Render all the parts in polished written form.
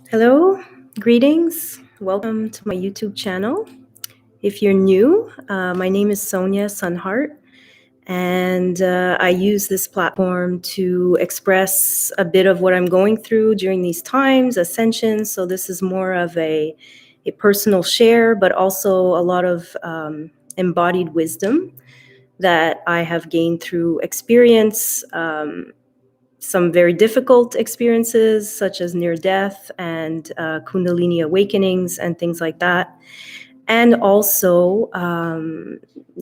Hello, greetings. Welcome to my YouTube channel. If you're new, my name is Sonia Sunhart, and I use this platform to express a bit of what I'm going through during these times, Ascension. So this is more of a personal share, but also a lot of embodied wisdom that I have gained through experience. Some very difficult experiences, such as near death and Kundalini awakenings and things like that. And also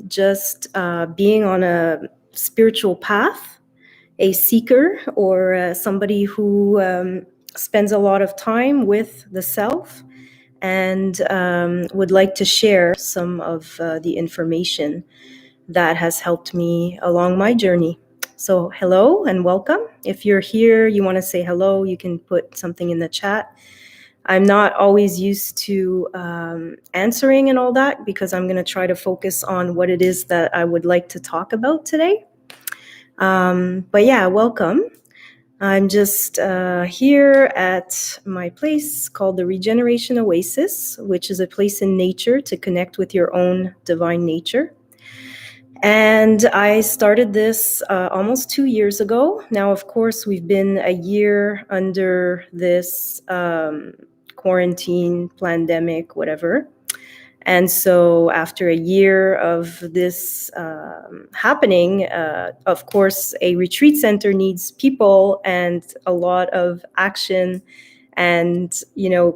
just being on a spiritual path, a seeker, or somebody who spends a lot of time with the self and would like to share some of the information that has helped me along my journey. So hello and welcome. If you're here, you want to say hello, you can put something in the chat. I'm not always used to answering and all that because I'm going to try to focus on what it is that I would like to talk about today. But yeah, welcome. I'm just here at my place called the Regeneration Oasis, which is a place in nature to connect with your own divine nature. And I started this almost 2 years ago. Now, of course, we've been a year under this quarantine, plandemic, whatever. And so after a year of this happening, of course, a retreat center needs people and a lot of action and,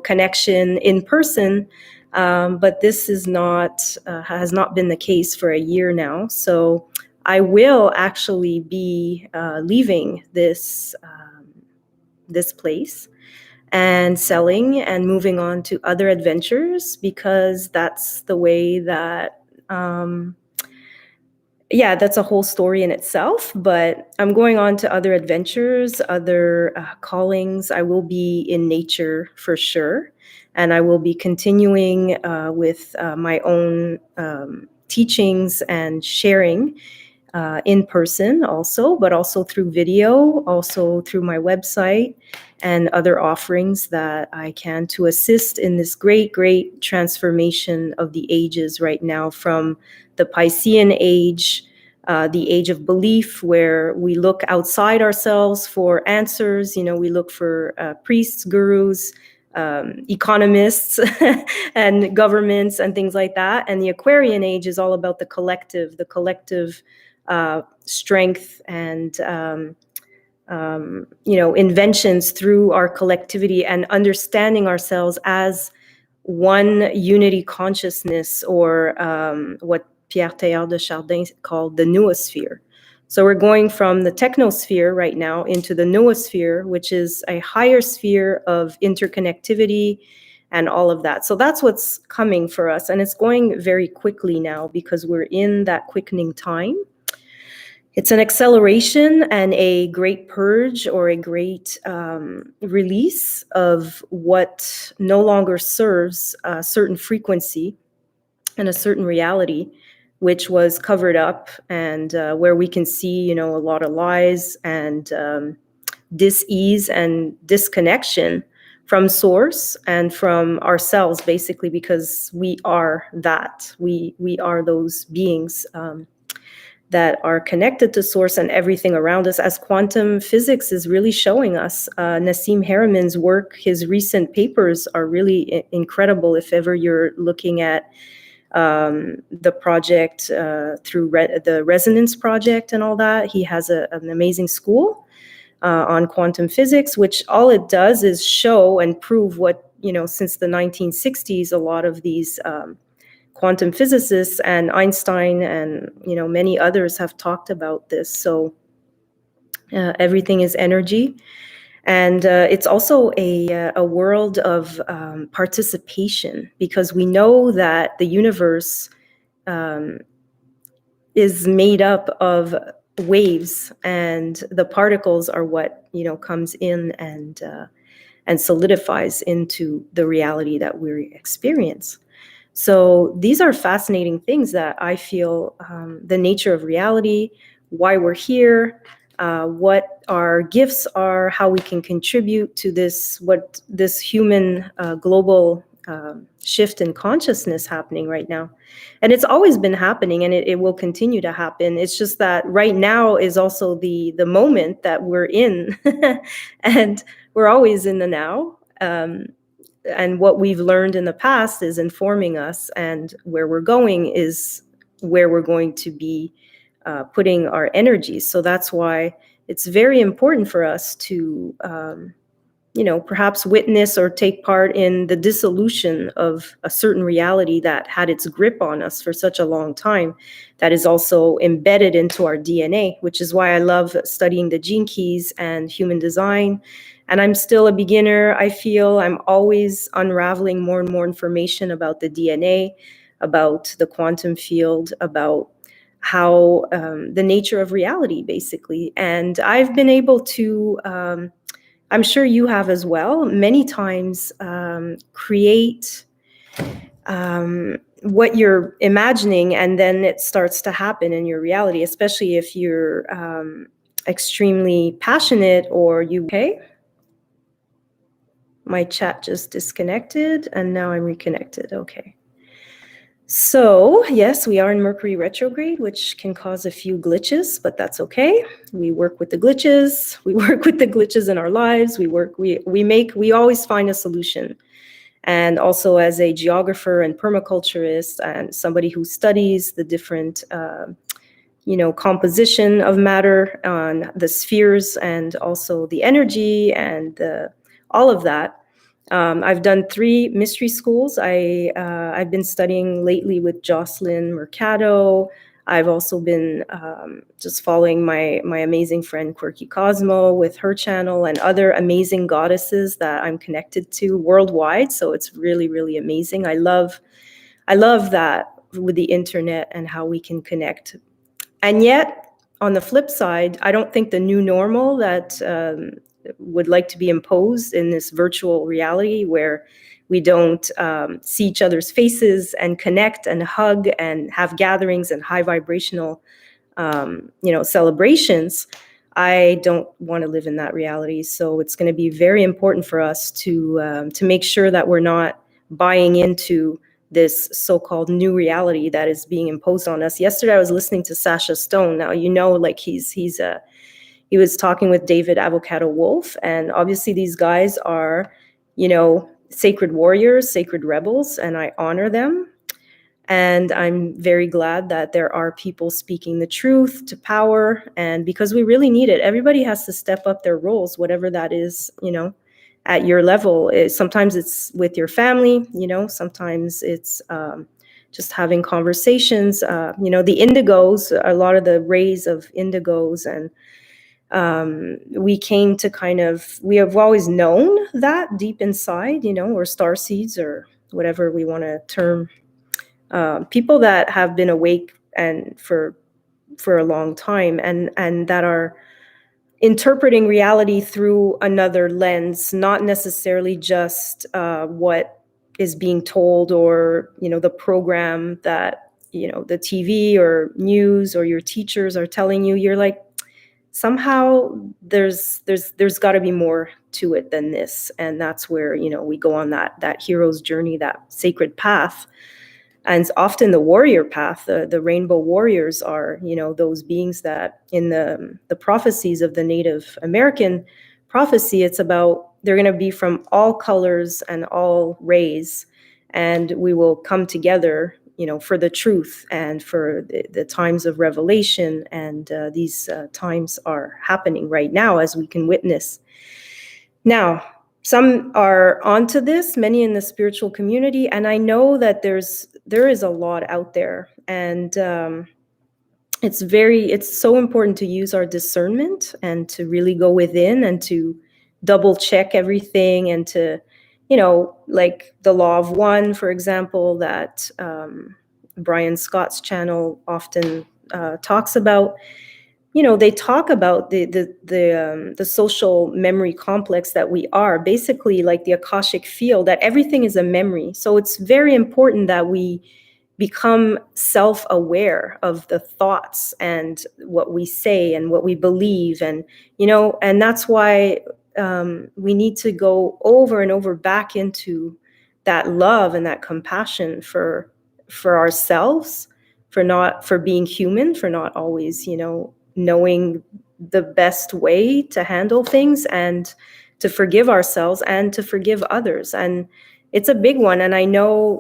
connection in person. But this is has not been the case for a year now. So I will actually be leaving this place and selling and moving on to other adventures because that's the way that that's a whole story in itself. But I'm going on to other adventures, other callings. I will be in nature for sure. And I will be continuing with my own teachings and sharing in person also, but also through video, also through my website and other offerings that I can to assist in this great, great transformation of the ages right now, from the Piscean age, the age of belief, where we look outside ourselves for answers. We look for priests, gurus, economists and governments and things like that. And the Aquarian age is all about the collective strength and inventions through our collectivity and understanding ourselves as one unity consciousness, or what Pierre Teilhard de Chardin called the noosphere. So we're going from the technosphere right now into the noosphere, which is a higher sphere of interconnectivity and all of that. So that's what's coming for us. And it's going very quickly now because we're in that quickening time. It's an acceleration and a great purge, or a great release of what no longer serves a certain frequency and a certain reality, which was covered up, and where we can see, a lot of lies and dis-ease and disconnection from source and from ourselves, basically, because we are that. We are those beings that are connected to source and everything around us, as quantum physics is really showing us. Nassim Harameyn's work, his recent papers are really incredible. If ever you're looking at the project through the Resonance Project and all that, he has an amazing school on quantum physics, which all it does is show and prove what, since the 1960s, a lot of these quantum physicists and Einstein and many others have talked about this. So everything is energy, and it's also a world of participation, because we know that the universe is made up of waves, and the particles are what comes in and solidifies into the reality that we experience. So these are fascinating things that I feel, the nature of reality, why we're here, what our gifts are, how we can contribute to this human global shift in consciousness happening right now. And it's always been happening, and it will continue to happen. It's just that right now is also the moment that we're in, and we're always in the now. And what we've learned in the past is informing us, and where we're going is where we're going to be putting our energies. So that's why it's very important for us to perhaps witness or take part in the dissolution of a certain reality that had its grip on us for such a long time, that is also embedded into our DNA, which is why I love studying the gene keys and human design. And I'm still a beginner. I feel I'm always unraveling more and more information about the DNA, about the quantum field, about how the nature of reality, basically. And I've been able to I'm sure you have as well, many times create what you're imagining, and then it starts to happen in your reality, especially if you're extremely passionate or you, okay? My chat just disconnected and now I'm reconnected, okay. So yes, we are in Mercury retrograde, which can cause a few glitches, but that's okay. We work with the glitches. We work with the glitches in our lives. We always find a solution. And also as a geographer and permaculturist and somebody who studies the different, composition of matter on the spheres and also the energy and all of that. I've done 3 mystery schools. I've been studying lately with Jocelyn Mercado. I've also been just following my amazing friend Quirky Cosmo with her channel and other amazing goddesses that I'm connected to worldwide. So it's really, really amazing. I love that with the internet and how we can connect. And yet, on the flip side, I don't think the new normal that would like to be imposed in this virtual reality where we don't see each other's faces and connect and hug and have gatherings and high vibrational, celebrations. I don't want to live in that reality. So it's going to be very important for us to make sure that we're not buying into this so-called new reality that is being imposed on us. Yesterday, I was listening to Sasha Stone. Now, he was talking with David Avocado Wolf, and obviously these guys are, sacred warriors, sacred rebels, and I honor them. And I'm very glad that there are people speaking the truth to power, and because we really need it. Everybody has to step up their roles, whatever that is, at your level. Sometimes it's with your family, sometimes it's just having conversations. The indigos, a lot of the rays of indigos, and we came to we have always known that deep inside, or star seeds or whatever we want to term people that have been awake and for a long time and that are interpreting reality through another lens, not necessarily just what is being told or, the program that, the TV or news or your teachers are telling you. You're like, somehow there's got to be more to it than this. And that's where, we go on that hero's journey, that sacred path. And it's often the warrior path. The rainbow warriors are, those beings that in the prophecies of the Native American prophecy, it's about they're going to be from all colors and all rays, and we will come together, for the truth and for the times of revelation. And these times are happening right now, as we can witness. Now, some are onto this, many in the spiritual community, and I know that there is a lot out there, and it's so important to use our discernment and to really go within and to double check everything, and to, like the law of one, for example, that Brian Scott's channel often talks about. They talk about the social memory complex that we are, basically like the Akashic field, that everything is a memory. So it's very important that we become self-aware of the thoughts and what we say and what we believe. And, and that's why we need to go over and over back into that love and that compassion for ourselves, for being human, for not always, knowing the best way to handle things, and to forgive ourselves and to forgive others. And it's a big one. And I know,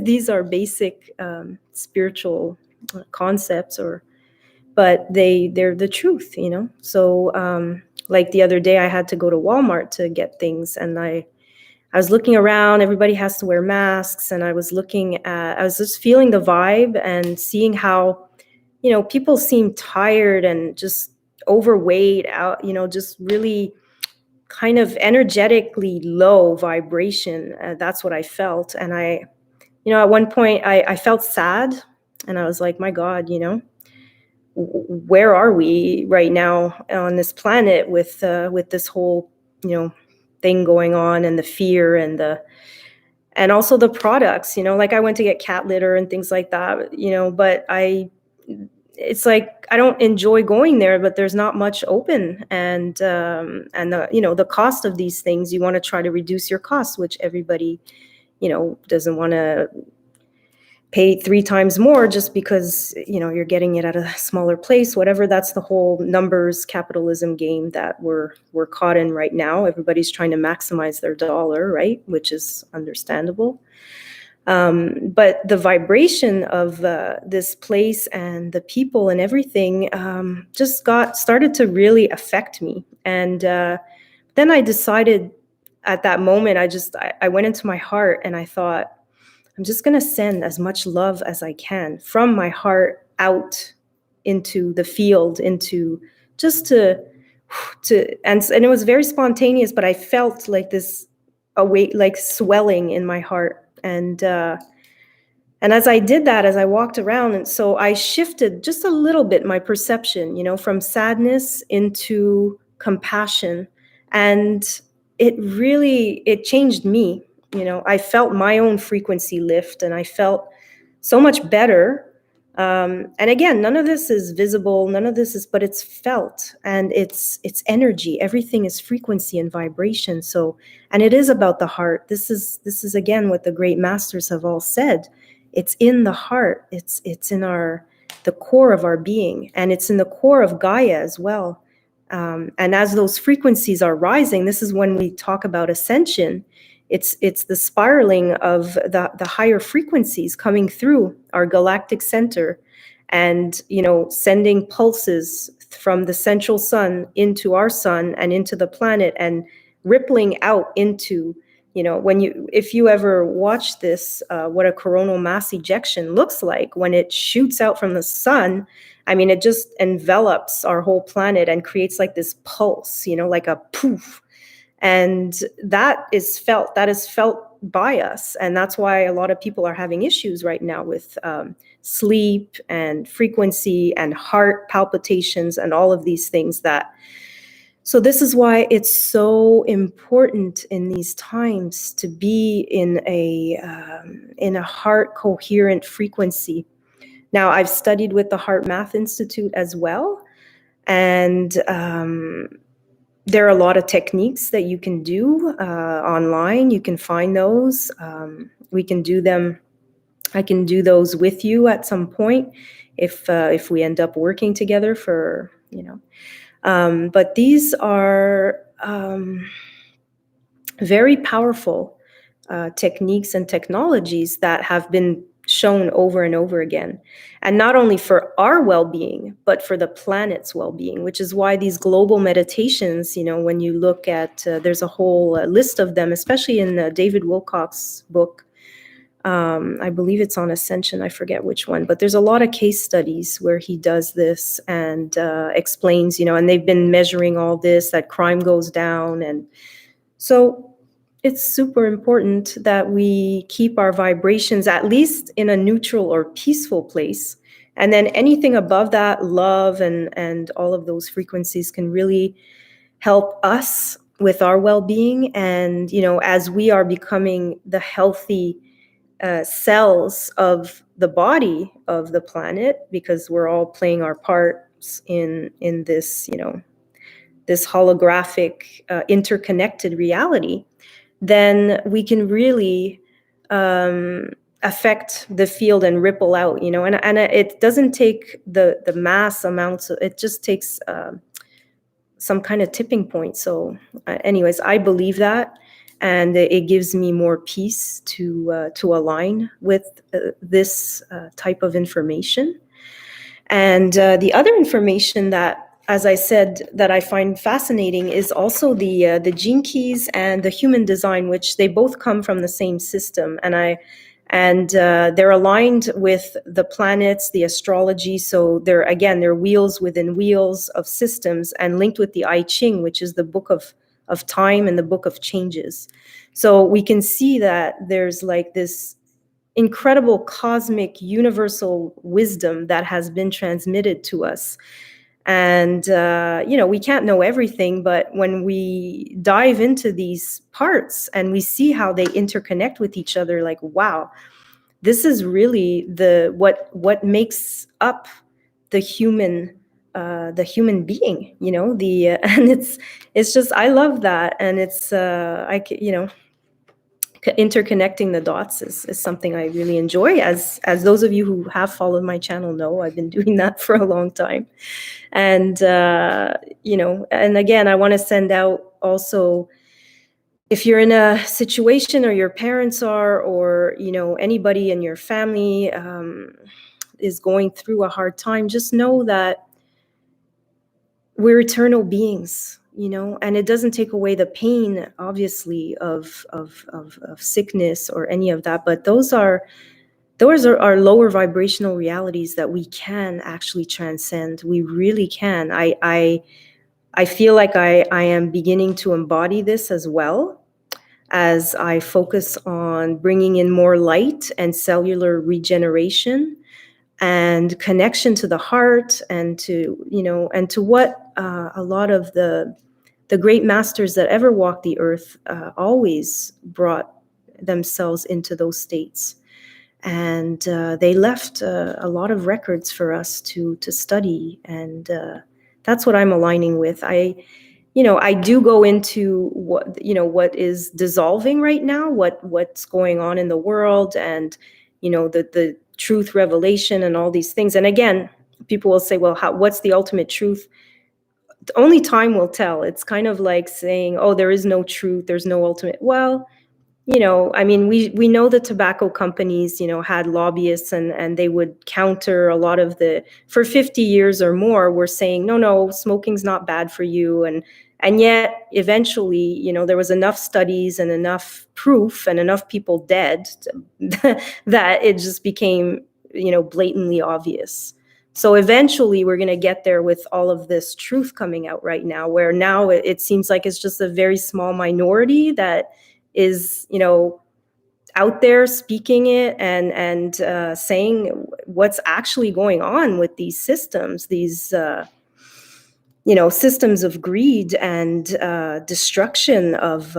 these are basic spiritual concepts, but they're the truth, So like the other day, I had to go to Walmart to get things, and I was looking around. Everybody has to wear masks, and I was just feeling the vibe and seeing how, people seem tired and just overweight out, just really kind of energetically low vibration. That's what I felt. And at one point I felt sad, and I was like, my God, where are we right now on this planet with this whole, thing going on, and the fear and also the products, like I went to get cat litter and things like that, but it's like I don't enjoy going there, but there's not much open, and the cost of these things, you want to try to reduce your costs, which everybody doesn't want to pay 3 times more just because you're getting it at a smaller place, whatever. That's the whole numbers capitalism game that we're caught in right now. Everybody's trying to maximize their dollar, right, which is understandable. But the vibration of this place and the people and everything just started to really affect me. And then I decided at that moment, I went into my heart, and I thought, I'm just going to send as much love as I can from my heart out into the field, into just and it was very spontaneous, but I felt like this weight, like swelling in my heart. And as I did that, as I walked around, and so I shifted just a little bit my perception, from sadness into compassion. And it changed me. I felt my own frequency lift, and I felt so much better. And again, none of this is visible, but it's felt, and it's energy. Everything is frequency and vibration. So, and it is about the heart. This is again what the great masters have all said. It's in the heart. It's in the core of our being, and it's in the core of Gaia as well. And as those frequencies are rising, this is when we talk about ascension. It's the spiraling of the higher frequencies coming through our galactic center, and sending pulses from the central sun into our sun and into the planet, and rippling out into, if you ever watch this, what a coronal mass ejection looks like when it shoots out from the sun. I mean, it just envelops our whole planet and creates like this pulse, like a poof. And that is felt by us. And that's why a lot of people are having issues right now with sleep and frequency and heart palpitations and all of these things. So this is why it's so important in these times to be in a heart coherent frequency. Now, I've studied with the Heart Math Institute as well, and there are a lot of techniques that you can do online. You can find those. We can do them. I can do those with you at some point if we end up working together for, but these are very powerful techniques and technologies that have been shown over and over again, and not only for our well-being, but for the planet's well-being, which is why these global meditations, when you look at, there's a whole list of them, especially in David Wilcock's book. I believe it's on Ascension. I forget which one, but there's a lot of case studies where he does this and explains, and they've been measuring all this, that crime goes down. And so it's super important that we keep our vibrations at least in a neutral or peaceful place. And then anything above that, love and all of those frequencies can really help us with our well-being. And, as we are becoming the healthy cells of the body of the planet, because we're all playing our parts in this, this holographic, interconnected reality, then we can really affect the field and ripple out, and it doesn't take the mass amounts. It just takes some kind of tipping point. So anyways, I believe that, and it gives me more peace to align with this type of information. And the other information that, as I said, that I find fascinating is also the gene keys and the human design, which they both come from the same system, and they're aligned with the planets, the astrology. So they're wheels within wheels of systems, and linked with the I Ching, which is the book of time and the book of changes. So we can see that there's like this incredible cosmic universal wisdom that has been transmitted to us. And, we can't know everything, but when we dive into these parts and we see how they interconnect with each other, like, wow, this is really what makes up the human being, and it's just, I love that. And it's, interconnecting the dots is something I really enjoy. As those of you who have followed my channel know, I've been doing that for a long time. And, and again, I want to send out also, if you're in a situation, or your parents are, or, anybody in your family is going through a hard time, just know that we're eternal beings, and it doesn't take away the pain, obviously, of sickness or any of that. But those are our lower vibrational realities that we can actually transcend. We really can. I feel like I am beginning to embody this as well, as I focus on bringing in more light and cellular regeneration and connection to the heart, and to what a lot of the great masters that ever walked the earth always brought themselves into those states. And they left a lot of records for us to study, and that's what I'm aligning with. I do go into what is dissolving right now, what's going on in the world, and the truth revelation and all these things. And again, people will say, well, what's the ultimate truth? Only time will tell. It's kind of like saying, oh, there is no truth, there's no ultimate. Well, I mean, we know the tobacco companies, had lobbyists, and they would counter a lot of for 50 years or more, were saying, no, smoking's not bad for you. And yet eventually, there was enough studies and enough proof and enough people dead that it just became, blatantly obvious. So eventually we're going to get there with all of this truth coming out right now, where now it seems like it's just a very small minority that is, out there speaking it and saying what's actually going on with these systems, these systems of greed and destruction of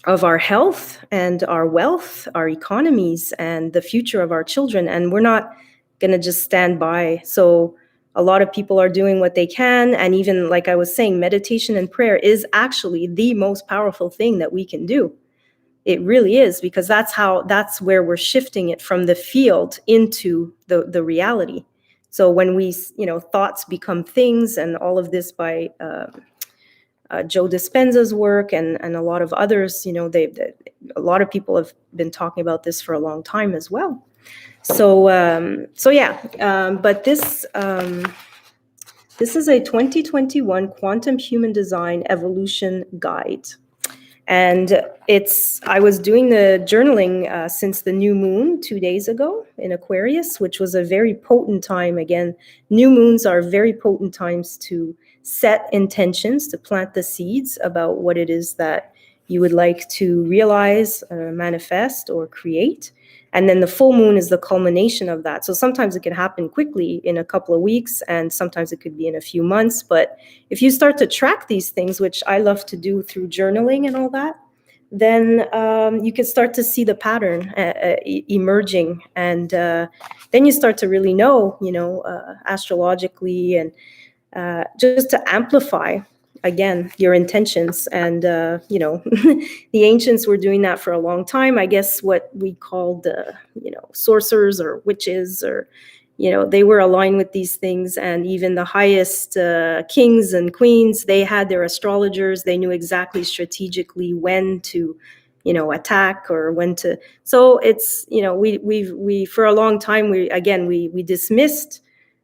our health and our wealth, our economies, and the future of our children. And we're not going to just stand by. So a lot of people are doing what they can. And even, like I was saying, meditation and prayer is actually the most powerful thing that we can do. It really is, because that's where we're shifting it from the field into the reality. So when we, thoughts become things, and all of this by Joe Dispenza's work and a lot of others, a lot of people have been talking about this for a long time as well. So yeah, but this is a 2021 Quantum Human Design Evolution Guide. And I was doing the journaling since the new moon 2 days ago in Aquarius, which was a very potent time. Again, new moons are very potent times to set intentions, to plant the seeds about what it is that you would like to realize, manifest, or create. And then the full moon is the culmination of that. So sometimes it can happen quickly in a couple of weeks, and sometimes it could be in a few months. But if you start to track these things, which I love to do through journaling and all that, then you can start to see the pattern emerging, and then you start to really know, astrologically, and just to amplify again your intentions. And the ancients were doing that for a long time. I guess what we called sorcerers or witches, or they were aligned with these things. And even the highest kings and queens, they had their astrologers. They knew exactly strategically when to attack, or when to. So it's we for a long time we dismissed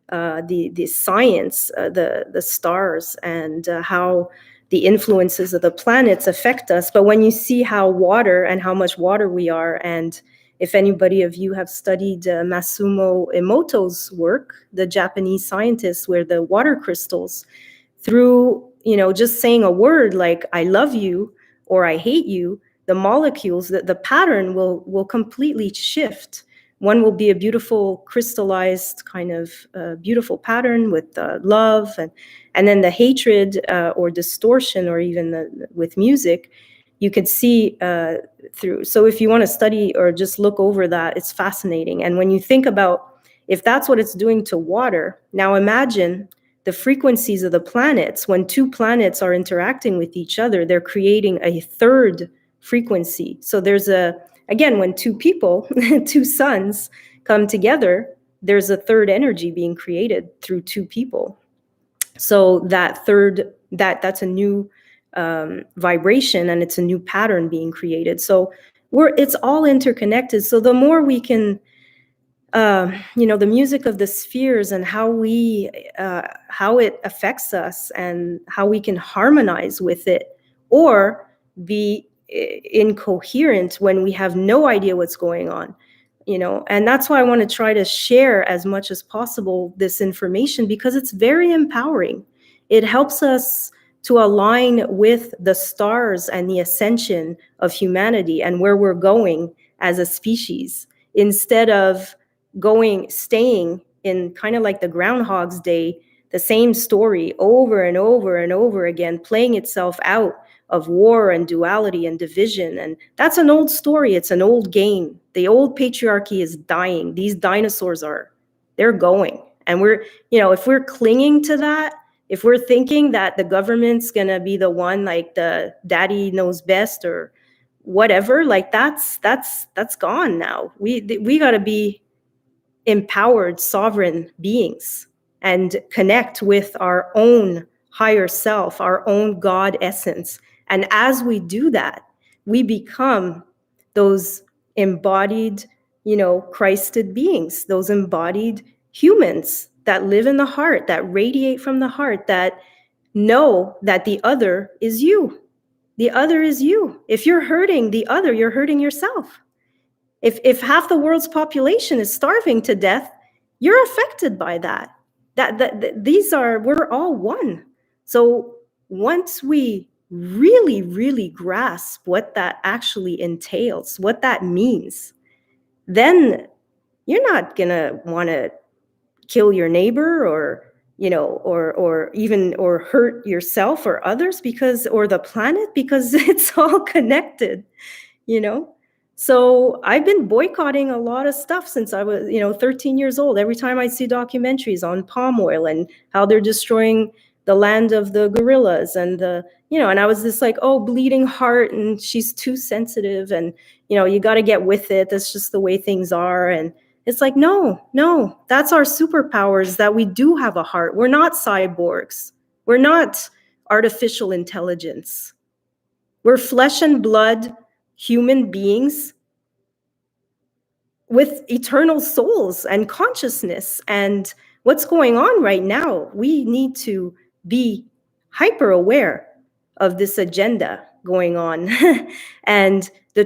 the science, the stars, and how the influences of the planets affect us. But when you see how much water we are, and if anybody of you have studied Masumo Emoto's work, the Japanese scientist, where the water crystals, through just saying a word like "I love you" or "I hate you," the molecules, the pattern will completely shift. One will be a beautiful crystallized kind of beautiful pattern with love, and then the hatred or distortion, or even with music, you could see through. So if you want to study or just look over that, it's fascinating. And when you think about, if that's what it's doing to water, now imagine the frequencies of the planets. When two planets are interacting with each other, they're creating a third frequency. So there's again, when two people, two suns come together, there's a third energy being created through two people. So that third, that's a new vibration, and it's a new pattern being created. So it's all interconnected. So the more we can, the music of the spheres, and how it affects us, and how we can harmonize with it, or be incoherent when we have no idea what's going on. And that's why I want to try to share as much as possible this information, because it's very empowering. It helps us to align with the stars and the ascension of humanity and where we're going as a species, instead of staying in kind of like the Groundhog's Day, the same story over and over and over again, playing itself out, of war and duality and division. And that's an old story. It's an old game. The old patriarchy is dying. These dinosaurs they're going. And if we're clinging to that, if we're thinking that the government's going to be the one, like the daddy knows best or whatever, like that's gone now. We got to be empowered, sovereign beings, and connect with our own higher self, our own God essence. And as we do that, we become those embodied, Christed beings, those embodied humans that live in the heart, that radiate from the heart, that know that the other is you. The other is you. If you're hurting the other, you're hurting yourself. If half the world's population is starving to death, you're affected by that. We're all one. So once we really, really grasp what that actually entails, what that means, then you're not gonna want to kill your neighbor, or or hurt yourself or others, or the planet, because it's all connected. So I've been boycotting a lot of stuff since I was 13 years old. Every time I see documentaries on palm oil and how they're destroying the land of the gorillas, and and I was just like, oh, bleeding heart, and she's too sensitive, and you got to get with it, that's just the way things are. And it's like, no, that's our superpowers, that we do have a heart. We're not cyborgs. We're not artificial intelligence. We're flesh and blood human beings with eternal souls and consciousness. And what's going on right now, we need to be hyper aware of this agenda going on. And the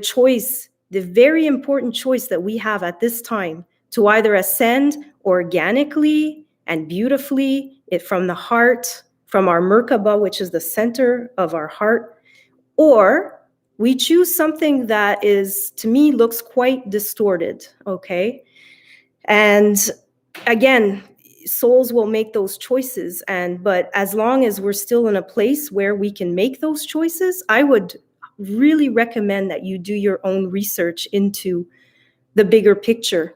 very important choice that we have at this time, to either ascend organically and beautifully from the heart, from our Merkaba, which is the center of our heart, or we choose something that to me, looks quite distorted, okay? And again, souls will make those choices, but as long as we're still in a place where we can make those choices, I would really recommend that you do your own research into the bigger picture,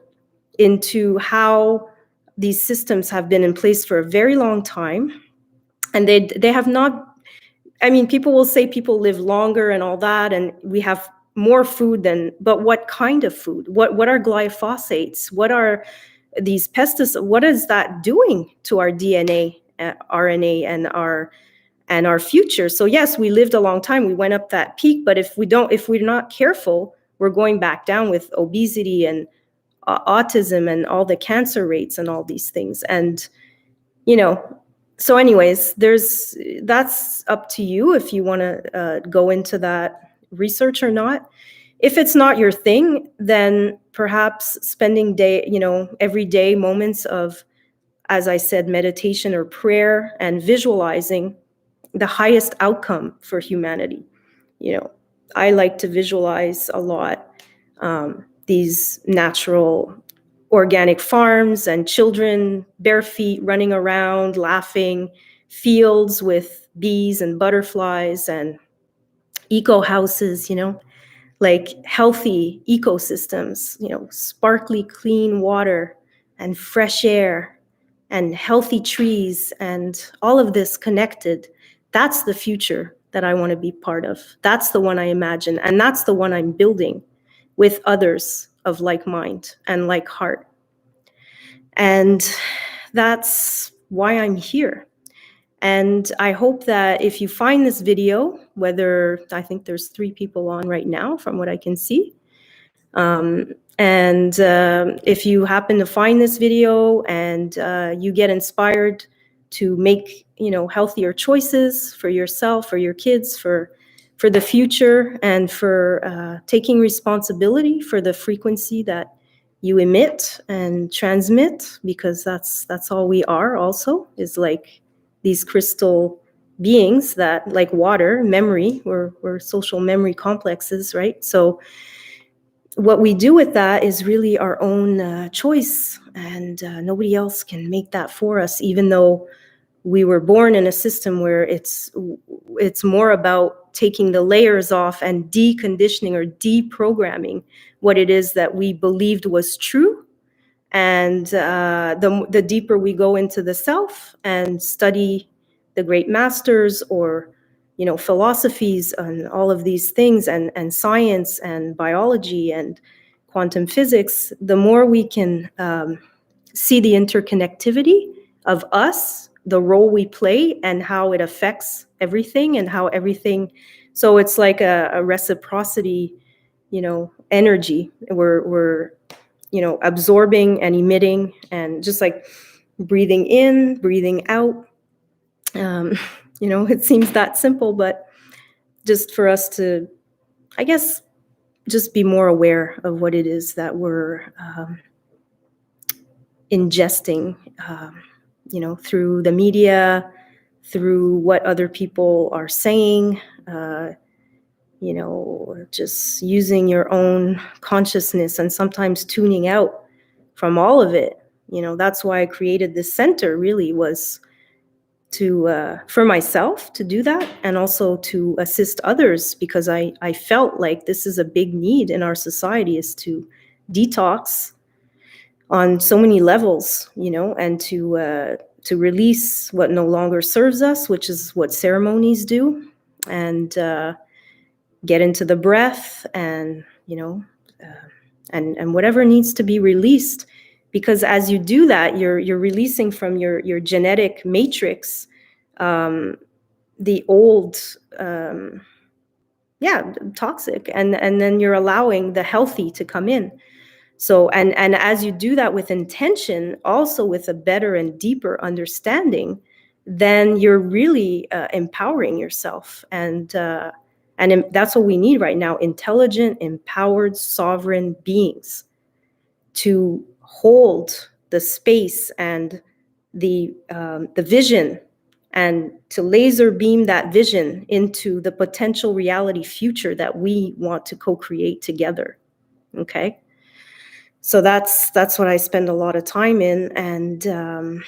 into how these systems have been in place for a very long time. And they have not, I mean, people will say people live longer and all that, and we have more food than, but what kind of food? What are glyphosates? What are these pesticides? What is that doing to our DNA, RNA, and our future? So yes, we lived a long time. We went up that peak, but if we're not careful, we're going back down with obesity and autism and all the cancer rates and all these things. And, you know, so anyways, that's up to you if you want to go into that research or not. If it's not your thing, then perhaps spending everyday moments of, as I said, meditation or prayer and visualizing the highest outcome for humanity. I like to visualize a lot these natural organic farms and children bare feet running around, laughing, fields with bees and butterflies and eco houses, like healthy ecosystems, sparkly clean water and fresh air and healthy trees and all of this connected. That's the future that I want to be part of. That's the one I imagine. And that's the one I'm building with others of like mind and like heart. And that's why I'm here. And I hope that if you find this video, I think there's 3 people on right now from what I can see. If you happen to find this video and you get inspired to make, healthier choices for yourself, for your kids, for the future, and for taking responsibility for the frequency that you emit and transmit, because that's all we are also, is like these crystal beings that, like water, memory, we're social memory complexes, right? So what we do with that is really our own choice, and nobody else can make that for us, even though we were born in a system where it's more about taking the layers off and deconditioning or deprogramming what it is that we believed was true. And the deeper we go into the self and study the great masters, or philosophies and all of these things, and science and biology and quantum physics, the more we can see the interconnectivity of us, the role we play, and how it affects everything, and how everything. So it's like a reciprocity, energy. We're absorbing and emitting, and just like breathing in, breathing out. It seems that simple, but just for us to, I guess, just be more aware of what it is that we're ingesting, through the media, through what other people are saying, just using your own consciousness and sometimes tuning out from all of it. That's why I created this center, really was to for myself to do that, and also to assist others, because I felt like this is a big need in our society, is to detox on so many levels, and to release what no longer serves us, which is what ceremonies do, and get into the breath, and and whatever needs to be released. Because as you do that, you're releasing from your genetic matrix the old, toxic, and then you're allowing the healthy to come in. So and as you do that with intention, also with a better and deeper understanding, then you're really empowering yourself, and that's what we need right now: intelligent, empowered, sovereign beings to hold the space and the vision, and to laser beam that vision into the potential reality future that we want to co-create together. Okay, so that's what I spend a lot of time in, and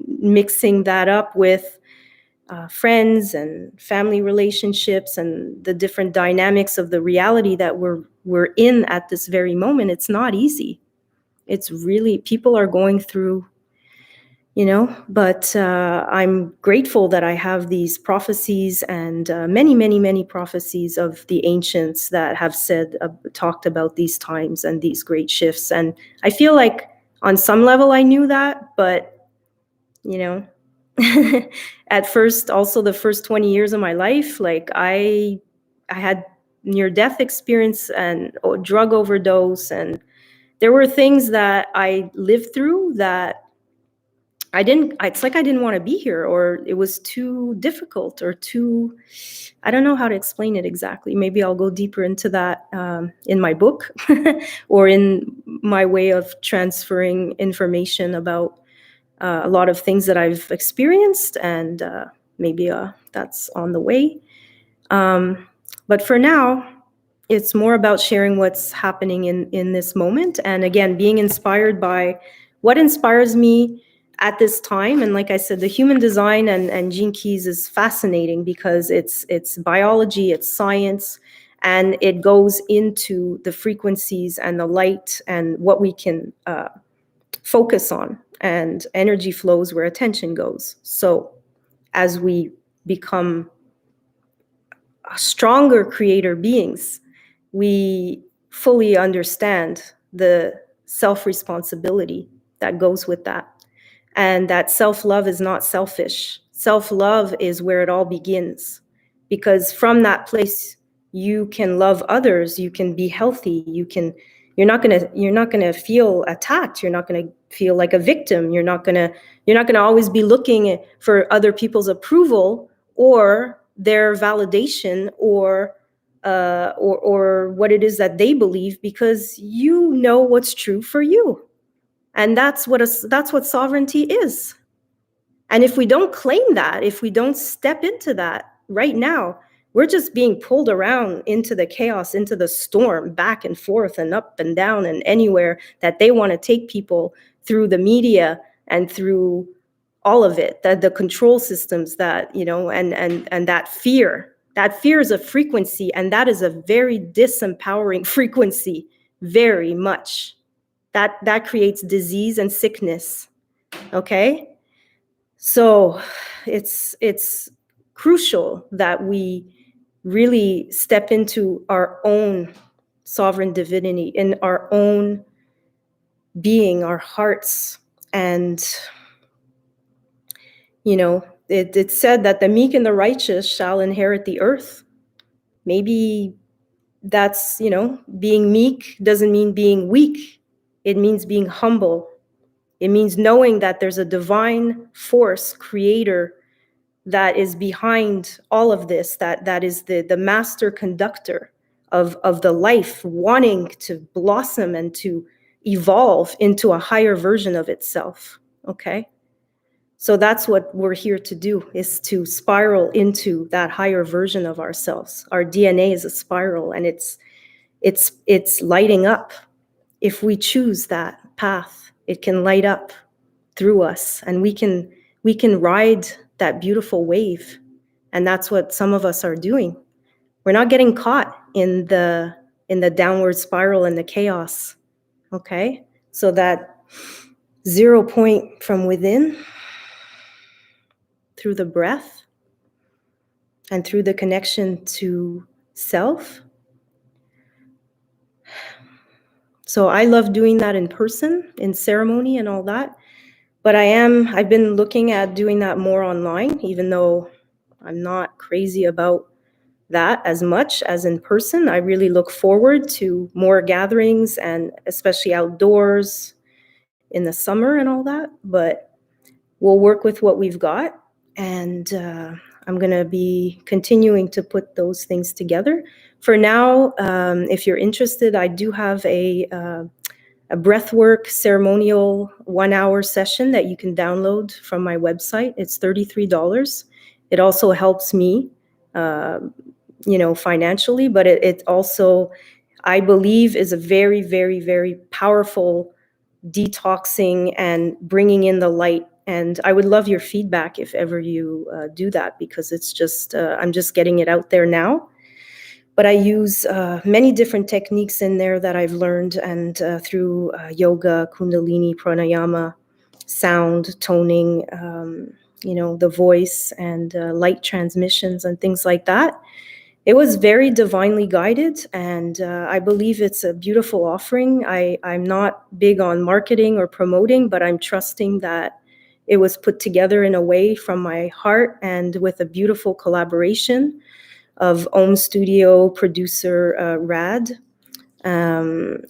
mixing that up with friends and family relationships and the different dynamics of the reality that we're in at this very moment. It's not easy. It's really, people are going through, but I'm grateful that I have these prophecies and many, many, many prophecies of the ancients that have talked about these times and these great shifts. And I feel like on some level I knew that, but at first, also the first 20 years of my life, like I had near-death experience and drug overdose, and there were things that I lived through that it's like I didn't want to be here, or it was too difficult, or I don't know how to explain it exactly. Maybe I'll go deeper into that in my book or in my way of transferring information about a lot of things that I've experienced, and maybe that's on the way. But for now, it's more about sharing what's happening in this moment. And again, being inspired by what inspires me at this time. And like I said, the human design and Gene Keys is fascinating because it's biology, it's science, and it goes into the frequencies and the light and what we can focus on, and energy flows where attention goes. So as we become stronger creator beings, we fully understand the self-responsibility that goes with that. And that self-love is not selfish. Self-love is where it all begins. Because from that place, you can love others, you can be healthy, you're not gonna feel attacked, you're not gonna feel like a victim, you're not gonna always be looking for other people's approval or their validation or what it is that they believe, because you know what's true for you. And that's what sovereignty is. And if we don't claim that, if we don't step into that right now, we're just being pulled around into the chaos, into the storm, back and forth and up and down and anywhere that they want to take people through the media and through all of it, the control systems that, and that fear. That fear is a frequency, and that is a very disempowering frequency, very much. That creates disease and sickness, okay? So it's crucial that we really step into our own sovereign divinity, in our own being, our hearts. And, it's said that the meek and the righteous shall inherit the earth. Maybe that's, being meek doesn't mean being weak. It means being humble. It means knowing that there's a divine force, creator, that is behind all of this, that is the master conductor of the life, wanting to blossom and to evolve into a higher version of itself, okay? So that's what we're here to do, is to spiral into that higher version of ourselves. Our DNA is a spiral, and it's lighting up. If we choose that path, it can light up through us, and we can ride that beautiful wave. And that's what some of us are doing. We're not getting caught in the downward spiral and the chaos, okay? So that 0 point from within, through the breath and through the connection to self. So I love doing that in person, in ceremony and all that. But I've been looking at doing that more online, even though I'm not crazy about that as much as in person. I really look forward to more gatherings, and especially outdoors in the summer and all that. But we'll work with what we've got. And I'm going to be continuing to put those things together. For now, if you're interested, I do have a breathwork ceremonial 1-hour session that you can download from my website. It's $33. It also helps me, financially, but it also, I believe, is a very, very, very powerful detoxing and bringing in the light And I would love your feedback if ever you do that, because it's just, I'm just getting it out there now. But I use many different techniques in there that I've learned, and through yoga, kundalini, pranayama, sound, toning, the voice, and light transmissions and things like that. It was very divinely guided, and I believe it's a beautiful offering. I'm not big on marketing or promoting, but I'm trusting that it was put together in a way from my heart and with a beautiful collaboration of Om Studio producer Rad. I'm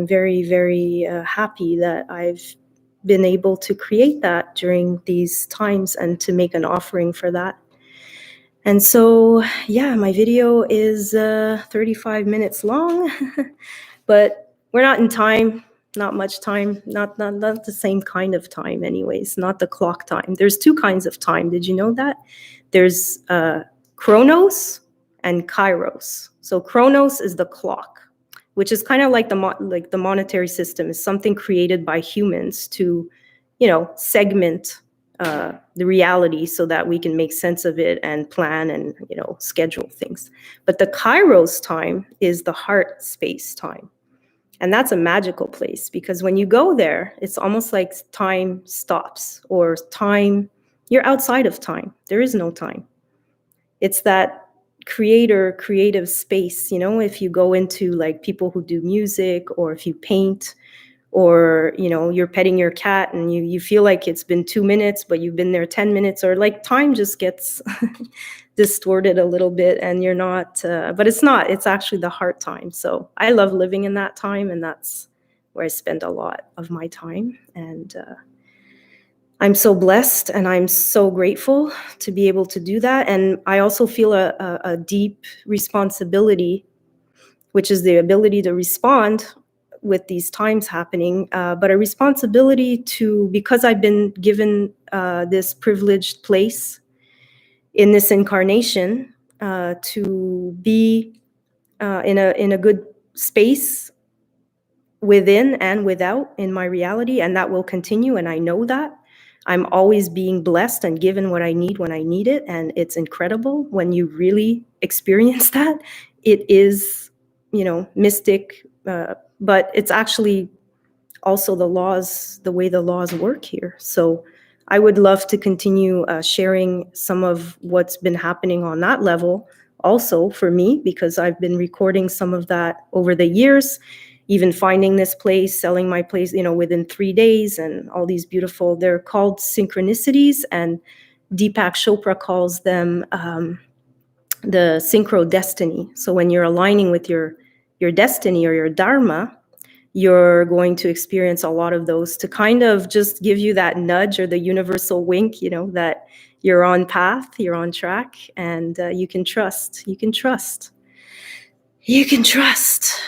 very, very happy that I've been able to create that during these times and to make an offering for that. And so, yeah, my video is 35 minutes long, but we're not in time, not much time, not the same kind of time anyways, not the clock time. There's two kinds of time. Did you know that? There's chronos and kairos. So chronos is the clock, which is kind of like the monetary system, is something created by humans to, segment the reality so that we can make sense of it and plan and, schedule things. But the kairos time is the heart space time. And that's a magical place, because when you go there, it's almost like time stops, or time, you're outside of time. There is no time. It's that creative space, if you go into like people who do music, or if you paint, or, you're petting your cat and you feel like it's been 2 minutes, but you've been there 10 minutes, or like time just gets distorted a little bit, and you're not, but it's not, it's actually the heart time. So I love living in that time, and that's where I spend a lot of my time. And I'm so blessed, and I'm so grateful to be able to do that. And I also feel a deep responsibility, which is the ability to respond with these times happening, but a responsibility to, because I've been given this privileged place in this incarnation, to be in a good space within and without in my reality, and that will continue. And I know that I'm always being blessed and given what I need when I need it, and it's incredible when you really experience that. It is, mystic, but it's actually also the way the laws work here. So I would love to continue sharing some of what's been happening on that level also for me, because I've been recording some of that over the years, even finding this place, selling my place, within 3 days, and all these beautiful, they're called synchronicities, and Deepak Chopra calls them the synchro destiny. So when you're aligning with your destiny or your dharma, you're going to experience a lot of those to kind of just give you that nudge or the universal wink, that you're on path, you're on track, and you can trust. You can trust. You can trust.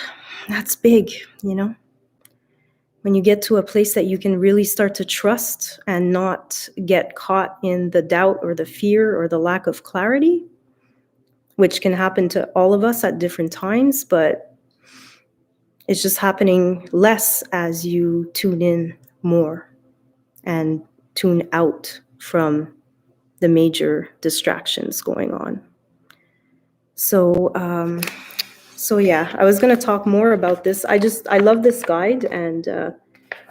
That's big, When you get to a place that you can really start to trust and not get caught in the doubt or the fear or the lack of clarity, which can happen to all of us at different times, but it's just happening less as you tune in more and tune out from the major distractions going on. So yeah, I was going to talk more about this. I love this guide, and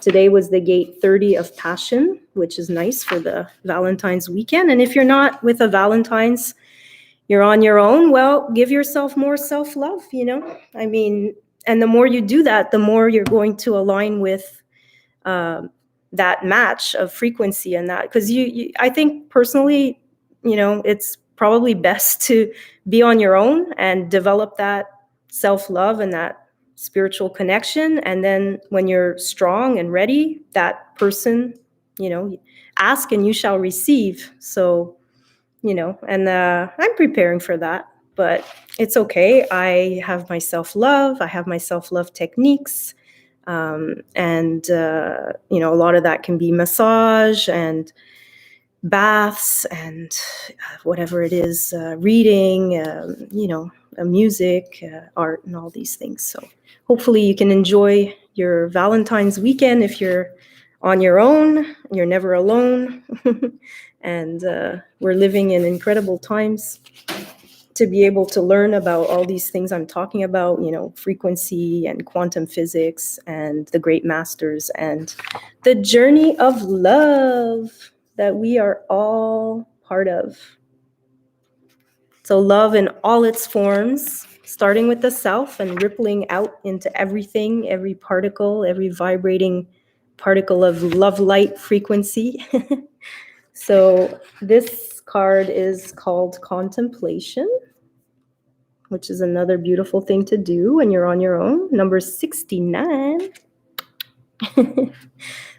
today was the gate 30 of Passion, which is nice for the Valentine's weekend. And if you're not with a Valentine's, you're on your own, well, give yourself more self-love, I mean, and the more you do that, the more you're going to align with that match of frequency, and that, because I think personally, it's probably best to be on your own and develop that self-love and that spiritual connection. And then when you're strong and ready, that person, ask and you shall receive. So, and I'm preparing for that, but it's okay. I have my self-love. I have my self-love techniques. And a lot of that can be massage and baths and whatever it is, reading, music, art, and all these things. So hopefully you can enjoy your Valentine's weekend if you're on your own. You're never alone. And we're living in incredible times to be able to learn about all these things I'm talking about, frequency and quantum physics and the great masters and the journey of love that we are all part of. So love in all its forms, starting with the self and rippling out into everything, every particle, every vibrating particle of love light frequency. So this card is called Contemplation, which is another beautiful thing to do when you're on your own. Number 69.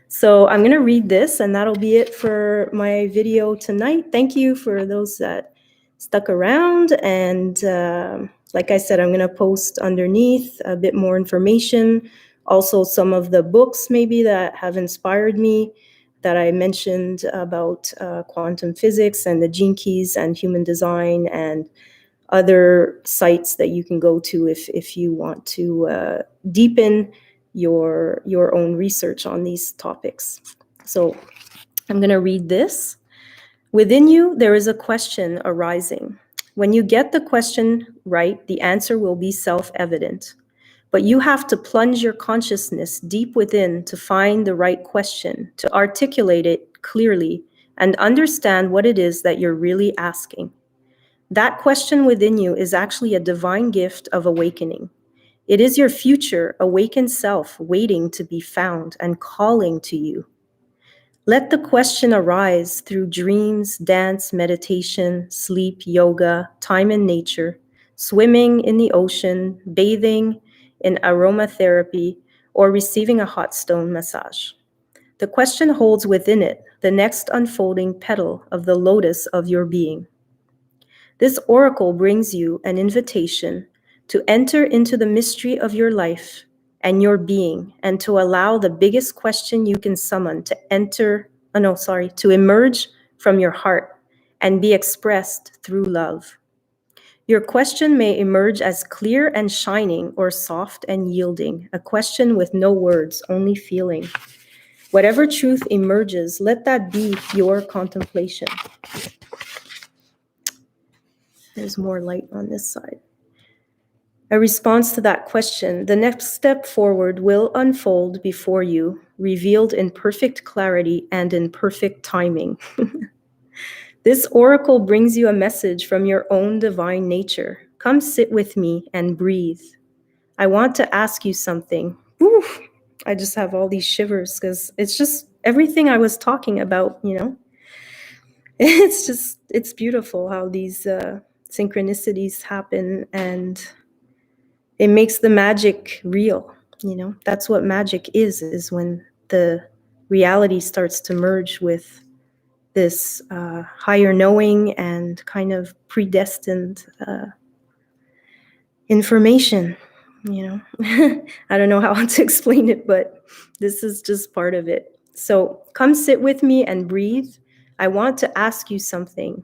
So I'm going to read this, and that'll be it for my video tonight. Thank you for those that stuck around. And like I said, I'm going to post underneath a bit more information. Also, some of the books maybe that have inspired me that I mentioned about quantum physics and the gene keys and human design, and other sites that you can go to if you want to deepen your own research on these topics. So I'm going to read this. Within you, there is a question arising. When you get the question right, the answer will be self-evident. But you have to plunge your consciousness deep within to find the right question, to articulate it clearly, and understand what it is that you're really asking. That question within you is actually a divine gift of awakening. It is your future awakened self waiting to be found and calling to you. Let the question arise through dreams, dance, meditation, sleep, yoga, time in nature, swimming in the ocean, bathing in aromatherapy, or receiving a hot stone massage. The question holds within it the next unfolding petal of the lotus of your being. This oracle brings you an invitation to enter into the mystery of your life and your being, and to allow the biggest question you can summon to emerge from your heart and be expressed through love. Your question may emerge as clear and shining or soft and yielding, a question with no words, only feeling. Whatever truth emerges, let that be your contemplation. There's more light on this side. A response to that question, the next step forward will unfold before you, revealed in perfect clarity and in perfect timing. This oracle brings you a message from your own divine nature. Come sit with me and breathe. I want to ask you something. Oof, I just have all these shivers because it's just everything I was talking about, It's beautiful how these synchronicities happen, and it makes the magic real. That's what magic is when the reality starts to merge with this higher knowing and kind of predestined information. I don't know how to explain it, but this is just part of it. So come sit with me and breathe. I want to ask you something.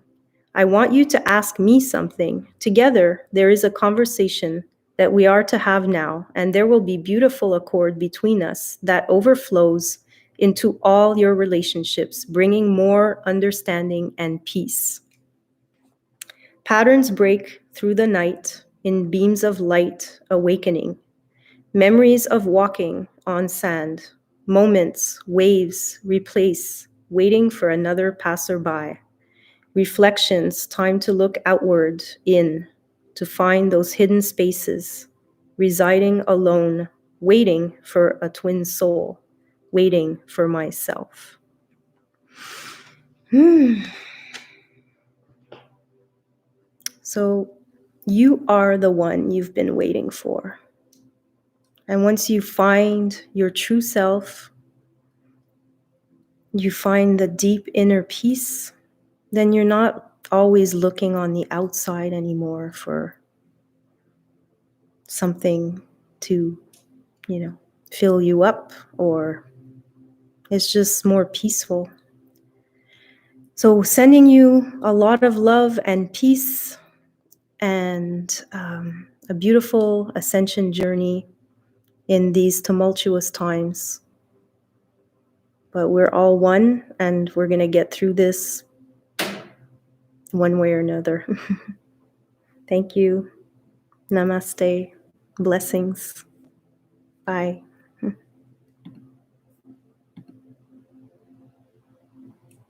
I want you to ask me something. Together, there is a conversation that we are to have now, and there will be beautiful accord between us that overflows into all your relationships, bringing more understanding and peace. Patterns break through the night in beams of light awakening. Memories of walking on sand, moments, waves replace, waiting for another passerby. Reflections, time to look outward in, to find those hidden spaces, residing alone, waiting for a twin soul, waiting for myself. So you are the one you've been waiting for. And once you find your true self, you find the deep inner peace, then you're not always looking on the outside anymore for something to, fill you up, or it's just more peaceful. So sending you a lot of love and peace, and a beautiful ascension journey in these tumultuous times. But we're all one, and we're going to get through this one way or another. Thank you. Namaste. Blessings. Bye.